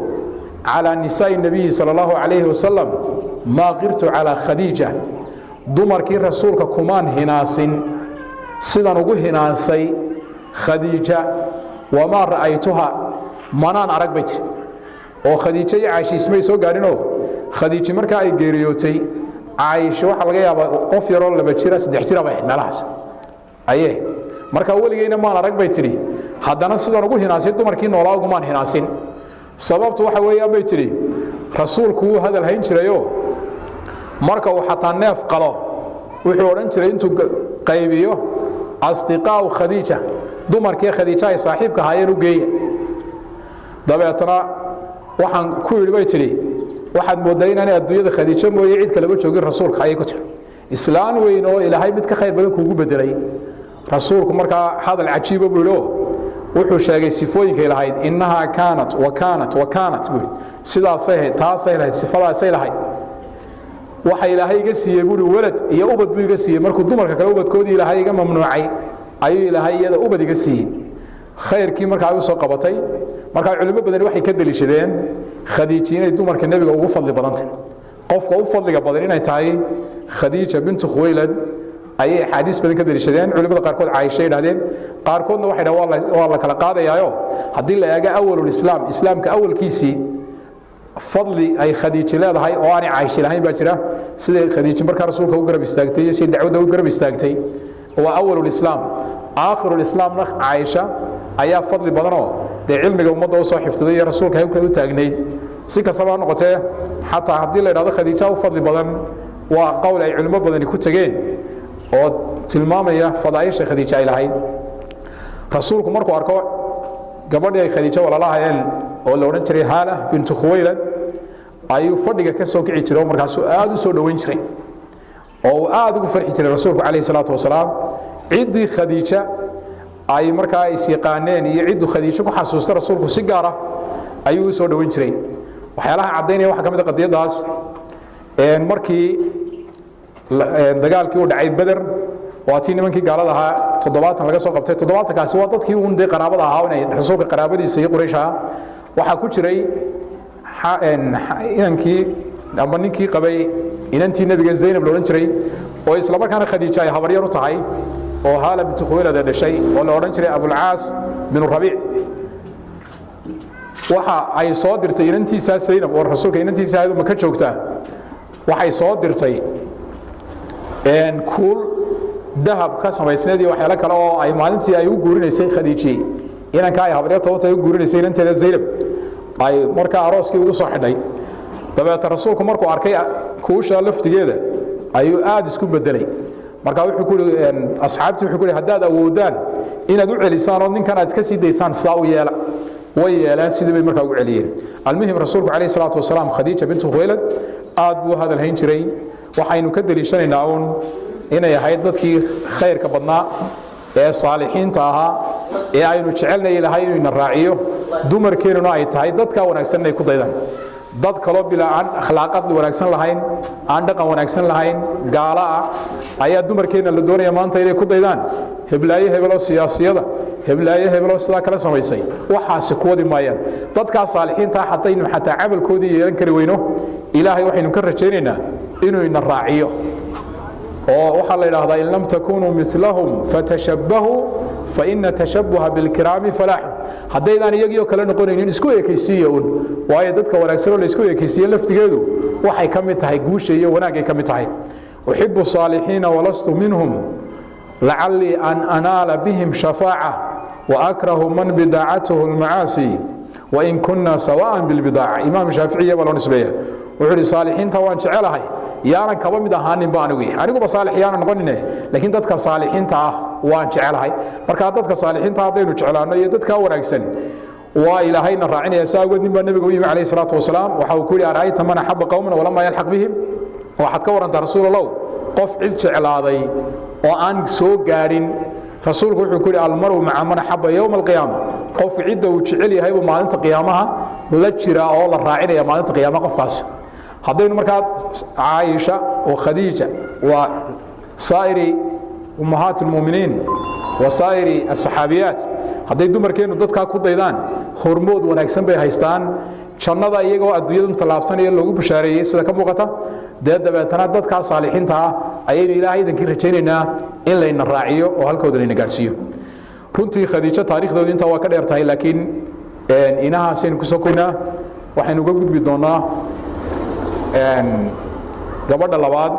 على نساء النبي صلى الله عليه وسلم ما قرت على خديجة دمر كي رسولك كمان هناسين سيدان ugu hinaasay خديجة وما رأيتها manaan arag bay tir oo khadiija iyo Aisha ismay soo gaarino khadiija marka ay geeriyootay Aisha waxa laga yaabaa qof yar oo 2 jira 3 jira bay meelahaas ayee marka waligeena maan arag bay tiri haddana sidaan ugu hinaasay dumarkii noolaa ugu maan hinaasin sababtu waxa weeyaan bay tiri rasuulku uu hadal hayn jirayo marka uu xataa neef qalo wuxuu oran jiray intuu qaybiyo asdiqaa khadiija dumarkii khadiija ay saaxiibka haayeen u geeyay dabeetana waxaan ku yiri bay tiri waxaad moodaa inaan adduunyada khadiija mooyay cid kale ba joogin rasuulka ay ku jir islaan weyn oo ilaahay mid ka khayr badan kuugu bedelay rasuulku marka hadal cajiib buu yiri wuxuu sheegay sifooyinka ilahayd innaha kaanat wa kaanat wa kaanat buu sidaasay taasay lahayd sifadaasay lahayd waxa ilaahay iga siiyay buu walad iyo ubad buu iga siiyay markuu dumarka kale ubadkoodii ilaahay iga mamnuucay ayuu ilaahay iyada ubad iga siiyay khayrkii markaa ay soo qabatay marka culimada badan waxay ka dalishadeen khadiija inay dumarka nabiga ugu fadli badantay qofka u fadliga badan inay tahay khadiija bint khuwaylad ayay xadiis badan ka dalishadeen culimada qaarkood Aisha yiraahdeen qaarkoodna waxay dhawaad waa la kala qaadayaayo hadii la eego awalul islaamka awalkiisi fadli ay khadiija leedahay oo aan Aisha lahayn baa jira sida khadiija marka rasuulka u garab istaagtay si dacwada u garab istaagtay waa awalul islaam aakhirul islaamna Aisha ayaa fadli badan oo cilmiga ummadda soo xifdiday rasuulka ay u taagnay si kastaba noqotee xataa hadii la yiraahdo khadiija u fadli badan waa qowl ay culimo badan ku tageen oo tilmaamaya fadaaisha khadiija ay lahayd rasuulku markuu arko gabadhii ay khadiija walaalahayeen oo la oran jiray Hala bint Khuwaylad ayuu fadhiga ka soo kici jiray markaas aad u soo dhaweyn jiray oo aad ugu farxi jiray rasuulku calayhi salaatu wasalaam cidii khadiija ay markaa is yaqaaneen iyo cidii khadiija ku xasuustay rasuulku si gaar ah ayuu soo dhaweyn jiray waxyaalaha cadeynaya waxa kamid ah qadiyadaas markii dagaalkii u dhacay Badr waatii nimankii gaalada ahaa 70 laga soo qabtay 70 kaasi waa dadkii uun day qaraabada ahaa inay rasuulka qaraabadiisa iyo Quraysh waxa ku jiray inankii ama ninkii qabay inantii nabiga Zaynab loo oran jiray oo isla markaana Khadiija ay habar yar u tahay oo Hala bint Khuwaylad dhashay oo la oran jiray Abu al-Aas bin Rabi' waxa ay soo dirtay inantiisa Zaynab oo rasuulka inantiisa ay ma ka joogtaa waxay soo dirtay kuul dahab ka samaysneed iyo waxyaalo kale oo ay maalintii ay u guurinaysay Khadiija inanka ay habaryarta u tahay u guurinaysay inanteeda Zaynab ay markaa arooskii ugu soo xidhay dabeetana rasuulku markuu arkay kuusha laftigeeda ayuu aad isku bedelay marka wuxuu ku asxaabtii wuxuu ku hadaad awoodaan inaad u celisaan oo ninkan aad iska sii daysaan saa u yeela way yeelaan sidii bay markaa ugu celiyeen almuhim rasuulku calayhi salaatu wasalaam Khadiija bint Khuwaylad aad buu hadal hayn jiray waxaynu ka daliishanaynaa inay ahayd dadkii khayrka badnaa ee saalixiinta ahaa ee aynu jecelnay ilaahay inuu raaciyo dumarkeena ay tahay dadka wanaagsan ay ku daydaan dad kale bilaa akhlaaqad wanaagsan lahayn aan dhaqan wanaagsan lahayn gaala ah ayaa dumarkeena la doonaya maanta inay ku daydaan heblaayo hebelo siyaasiyada heblaayo heblo sidaa kala samaysay waxaasi kuwadi maayaan dadkaa saalixiinta haddaynu xataa camalkoodii yeelan kari weyno ilaahay waxaynu ka rajaynaynaa inuu ina raaciyo oo waxaa la yidhaahdaa in lam takunuu milahum fatashabbahu faina tashabbuha bilkiraami falaaxu haddaydaan iyagii oo kale noqonaynin isku ekaysiiya un waayo dadka wanaagsanoo la isku ekaysiiye laftigeedu waxay ka mid tahay guusha iyo wanaagay ka mid tahay uxibu saalixiina walastu minhum lacallii an anaala bihim shafaaca waakrahu man bidaacatuhu lmacaasi wain kunna sawaan bilbidaaca imaam shaaficiya baa loo nisbeeya wuxuu ihi saalixiinta waan jecelahay yaanan kaba mid ahaaninba aniguba saalix yaanan noqonine laakiin dadka saalixiinta ah waan jecelahay markaa dadka saalixiinta haddaynu jeclaano iyo dadkaa wanaagsan waa ilaahayna raacinaya saa awgeed nin baa nebiga u yimi calayhi salaatu wasalaam waxa uu ku yidhi ara'ayta man axaba qowman walamaa yalxaq bihim waxaad ka warantaa rasuulallow qof cid jeclaaday oo aan soo gaadhin rasuulku wuxuu ku yidhi almaru maca man axaba yowma alqiyaama qof cidda uu jecel yahay buu maalinta qiyaamaha la jira oo la raacinaya maalinta qiyaamaha qofkaas haddaynu markaa caaisha oo khadiija waa saa'iri ummahaat almu'miniin wa saa'iri asaxaabiyaat hadday dumarkeennu dadkaa ku daydaan hormood wanaagsan bay haystaan jannada iyagoo adduunyadan tallaabsanaya loogu bashaareeyey sida ka muuqata dee dabeetana dadkaa saalixiinta ah ayaynu ilaahay idankii rajaynaynaa in layna raaciyo oo halkooda layna gaadhsiiyo runtii khadiijo taariikhdoodii intaa waa ka dheer tahay laakiin inahaasaynu kusoo koynaa waxaynu uga gudbi doonnaa gabadha labaad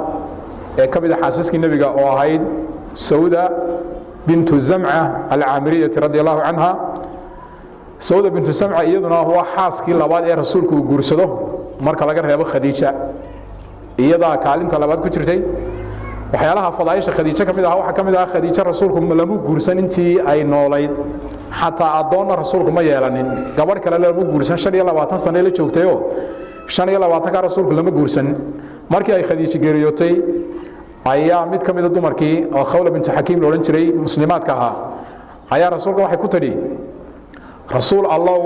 ee ka mid a xaasiskii nebiga oo ahayd sawda bintu zamca alcaamiriyati radi allahu canha sawda bintu zamca iyaduna waa xaaskii labaad ee rasuulku uu guursado marka laga reebo khadiija iyadaa kaalinta labaad ku jirtay waxyaalaha fadaaisha khadiijo ka mid aha waxaa ka mid aha khadiijo rasuulku lamu guursan intii ay noolayd xataa addoonna rasuulku ma yeelanin gabadh kale lamu guursan 25 sano la joogtayoo 25 rasuulku lama guursan markii ay khadiijo geeriyootay ayaa mid ka mid a dumarkii oo khawla bintu xakiim la odhan jiray muslimaadka ahaa ayaa rasuulka waxay ku tidhi rasuul allow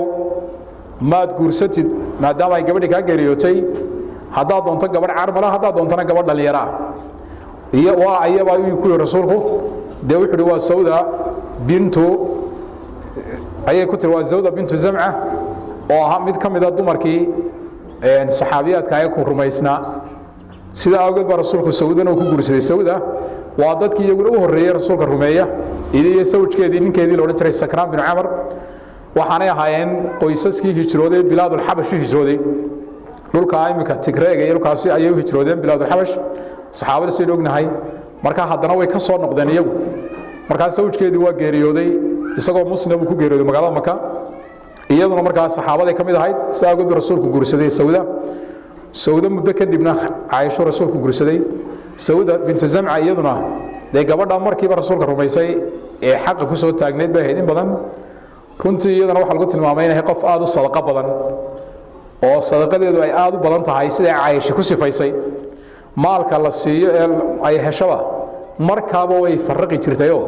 maad guursatid maadaama ay gabadhii kaa geeriyootay haddaad doonto gabadh carmala haddaad doontona gabadh dhallinyaro ah iyo waa ayabaa uu ku yidhi rasuulku dee wuxuu yidhi waa sawda bintu ayay ku tiri waa sawda bintu zamca oo ahaa mid ka mid a dumarkii saxaabiyaadka ay ku rumaysnaa sida awgeed baa rasuulku sawdana uu ku guursaday sawda waa dadkii iyaguna u horreeyey rasuulka rumeeya iyo sawjkeedii ninkeedii la odhan jiray sakraan bin camar waxaanay ahaayeen qoysaskii hijrooday bilaadulxabash u hijrooday dhulka imika tigreega iyo dhulkaasi ayay u hijroodeen bilaadulxabash saxaabada sidaynu ognahay markaa haddana way ka soo noqdeen iyagu markaa sawjkeedii waa geeriyooday isagoo muslim uu ku geeriyooday magaalada maka iyaduna markaa saxaabaday ka mid ahayd si awgeed buu rasuulku guursaday sawda muddo kadibna caaisho rasuulku guursaday sawda bintu zamca iyaduna dee gabadha markiiba rasuulka rumaysay ee xaqa ku soo taagneyd bay ahayd in badan runtii iyadana waxaa lagu tilmaamay inay qof aada u sadaqo badan oo sadaqadeedu ay aada u badan tahay siday caaisha ku sifaysay maalka la siiyo ee ay heshaba markaaba way faraqi jirtayoo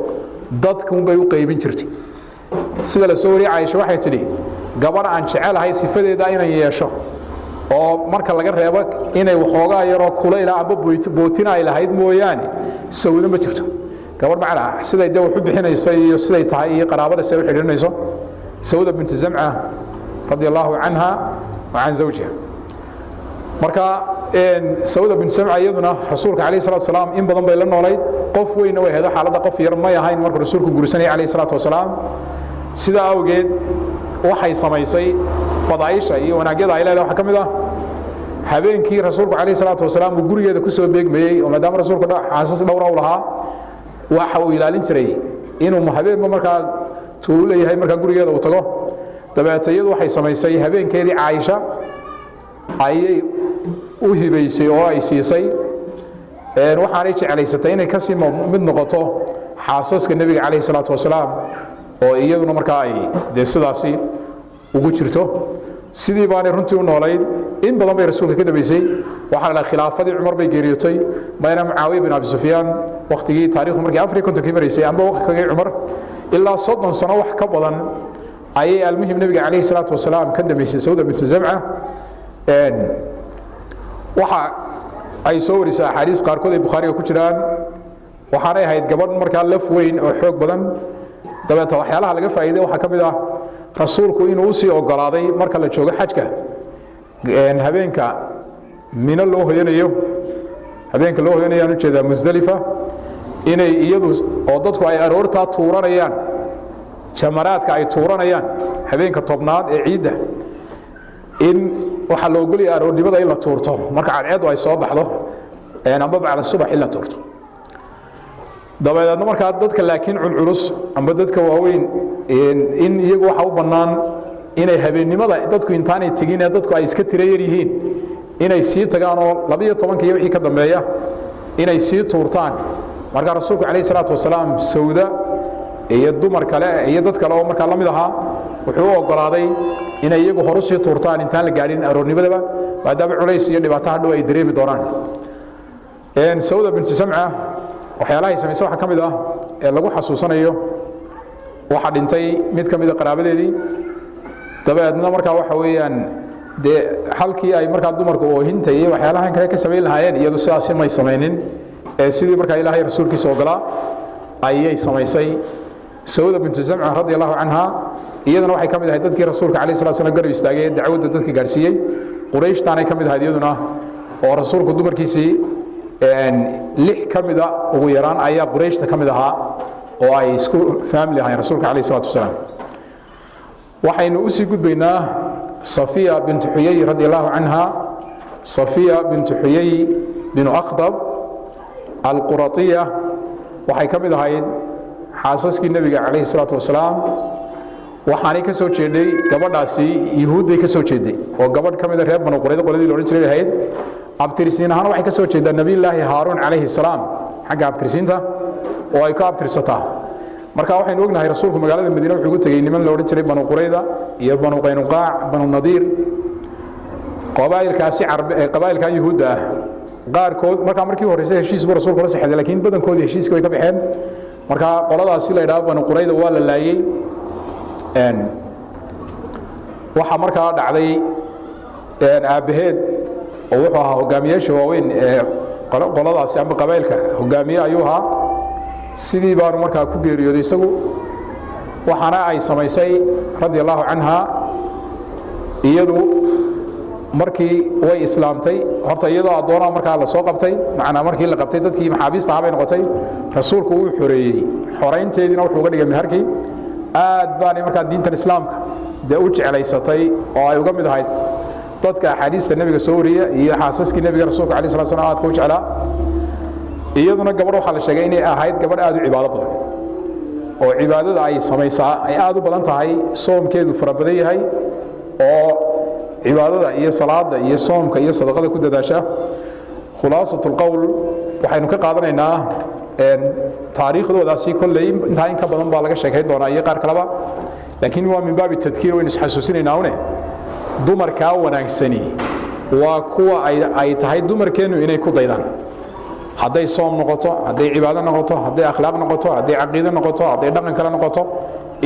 dadkunbay u qaybin jirtay sida la soo wariyey caaisha waxay tidhi gabadh aan jecelahay sifadeeda inay yeesho oo marka laga reebo inay waxoogaa yaroo kulayla amba bootina ay lahayd mooyaane sawdo ma jirto gabadh macna siday dee wax u bixinayso iyo siday tahay iyo qaraabada siday u xidhiidhinayso sawda bintu zamca radi allahu canha wa can zawjiha marka sawda bintu zamca iyaduna rasuulka calayhi salatu wasalaam in badan bay la noolayd qof weyna way ahayd xaaladda qof yar may ahayn markuu rasuulku guursanayay calayhi salaatu wasalaam sidaa awgeed waxay samaysay fadaaisha iyo wanaagyada ay leedahay waxaa ka mid ah habeenkii rasuulku calayhi salaatu wasalaam uu gurigeeda ku soo beegmayey oo maadaama rasuulku xaasas dhowra u lahaa waxa uu ilaalin jiray inuu habeenba markaa tuu leeyahay markaa gurigeeda uu tago dabeeta iyadu waxay samaysay habeenkeedii caaisha ayay u hibaysay oo ay siisay waxaanay jeclaysatay inay kasii mid noqoto xaasaska nebiga calayhi salaatu wasalaam oo iyaduna markaa ay dee sidaasi ugu jirto sidii baanay runtii u noolayd in badan bay rasuulka ka dambaysay waxaa la khilaafadii cumar bay geeriyootay bayna mucaawiya bin abi sufyaan waqtigii taariikhdu markii 450 maraysay amba waqtigii cumar ilaa 30 sano wax ka badan ayay almuhim nabiga calayhi salaatu wasalaam ka dambaysay sawda bintu zamca waxa ay soo warisay axaadiis qaarkood ay bukhaariga ku jiraan waxaanay ahayd gabadh markaa laf weyn oo xoog badan dabeeta waxyaalaha laga faa'iiday waxa ka mid ah rasuulku inuu sii ogolaaday marka la joogo xajka habeenka mina loo hoyanayo habeenka loo hoyanayo aan u jeedaa Musdalifa inay iyadu oo dadku ay aroorta tuuranayaan jamaraadka ay tuuranayaan habeenka tobnaad ee ciidda in waxa loo goliyo aroornimada in la tuurto marka cadceedu ay soo baxdo amba bacda subax in la tuurto dabeedna marka dadka laakiin culculus amba dadka waaweyn in iyagu waxa u bannaan inay habeennimada dadku intaanay tegin ee dadku ay iska tireeyeen yihiin inay sii tagaan oo 12 iyo wixii ka dambeeya inay sii tuurtaan marka rasuulku kaleey salaatu wasalaam sawda iyo dumar kale iyo dad kale oo marka la mid ahaa wuxuu ogolaaday inay iyagu hor u sii tuurtaan intaan la gaarin aroornimadaba maadaama culays iyo dhibaato hadhow ay dareemi doonaan sawda bint sam'a waxyaalaha ay sameysay waxa kamid ah ee lagu xasuusanayo waxa dhintay mid kamid ah qaraabadeedii dabeedna marka waxa weeyaan de halkii ay marka dumarku oo hintay waxyaalahan kale ka sameeyay lahaayeen iyadu sidaas ma sameeynin sidii marka ilaahay rasuulkiisa ogolaa ayay sameysay sawda bint zam'a radiyallahu anha iyaduna waxay kamid ahayd dadkii rasuulka kaleey salaatu wasalaam garab istaagay dacwada dadka gaarsiiyay quraysh taanay kamid ahayd iyaduna oo rasuulku dumarkiisii lix kamid ah ugu yaraan ayaa qurayshta kamid ahaa oo ay isku family ahayn rasuulka kaleey salaatu wasalaam waxaynu u sii gudbaynaa Safiya bint Huyay radiyallahu anha Safiya bint Huyay bin Aqdab al-Quratiyya waxay kamid ahayd xaasaskii nabiga kaleey salaatu wasalaam waxaanay ka soo jeeday gabadhaasi yahuuday ka soo jeeday oo gabadh kamid ah reer Banu Qurayda qoladii loo jiray ahayd abtirsiin ahaan waxay ka soo jeedaa nabi ilaahi Haaruun kaleey salaam xagga abtirsiinta oo ay ka abtirsataa marka waxaynu ognahay rasuulku magaalada Madiina wuxuu ugu tagay niman loo jiray Banu Qurayda iyo Banu Qaynuqaa Banu Nadiir qabaa'ilkaasi qabaa'ilka yahuuda qaarkood markii horeysay heshiis rasuulku la saxeeday laakiin badankood heshiiska way ka baxeen marka qoladaasi la yiraahdo Banu Qurayda waa la laayay waxa markaa dhacday aabaheed oo wuxuu ahaa hogaamiyaasha waaweyn qoladaasi amba qabaa'ilka hogaamiye ayuu ahaa sidii baan markaa ku geeriyooday isagu waxaana ay sameysay radiyallahu anha iyadu markii way islaamtay horta iyadoo adoona markaa la soo qabtay macna markii la qabtay dadkii maxaabiista ahaa bay noqotay rasuulku uu xoreeyay xoreynteedina wuxuu uga dhigay meherkii aad baan markaa diinta islaamka de u jecelaysatay oo ay uga mid ahayd dadka xadiista nabiga soo wariya iyo xaasaskii nabiga rasuulka kaleey salaatu wasalaam aad ku jeclaa iyaduna gabadh waxa la sheegay inay ahayd gabadh aad u cibaado badan oo cibaadada ay sameeysaa ay aad u badan tahay soomkeedu fara badan yahay oo cibaadada iyo salaada iyo soomka iyo sadaqada ku dadaasha khulaasatul qawl waxaynu ka qaadanaynaa taariikhdoodaasi kulay inta in ka badan baa laga sheekay doonaa iyo qaar kaleba laakiin waa min baabi tadkiir oo isxasuusinaynaa une dumarka wanaagsani waa kuwa ay tahay dumarkeenu inay ku daydaan hadday soom noqoto hadday cibaado noqoto hadday akhlaaq noqoto hadday aqoon noqoto hadday dhaqan kale noqoto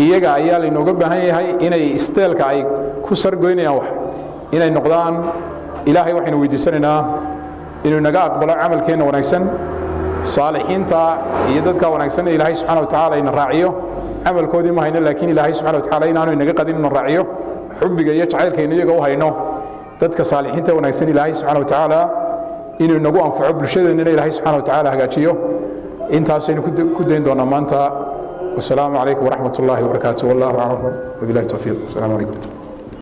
iyaga ayaa la inooga baahan yahay inay isteelka ay ku sargoynayaan wax inay noqdaan ilaahay waxaynu weydiisanaynaa inuu naga aqbalo amalkeena wanaagsan saalixiinta iyo dadka wanaagsan ilaahay subhanahu wa ta'ala ina raaciyo amalkoodii ma hayno laakiin ilaahay subhanahu wa ta'ala inaanu inaga qadin inuu raaciyo xubbiga iyo jacaylkeena iyaga u hayno dadka saalixiinta wanaagsan ilaahay subhanahu wa ta'ala inuu nagu anfaco bulshadeena ilaahay subhanahu wa ta'ala hagaajiyo intaasaynu ku deyn doonaa maanta والسلام عليكم ورحمة الله وبركاته والله أعلم وبالله التوفيق السلام عليكم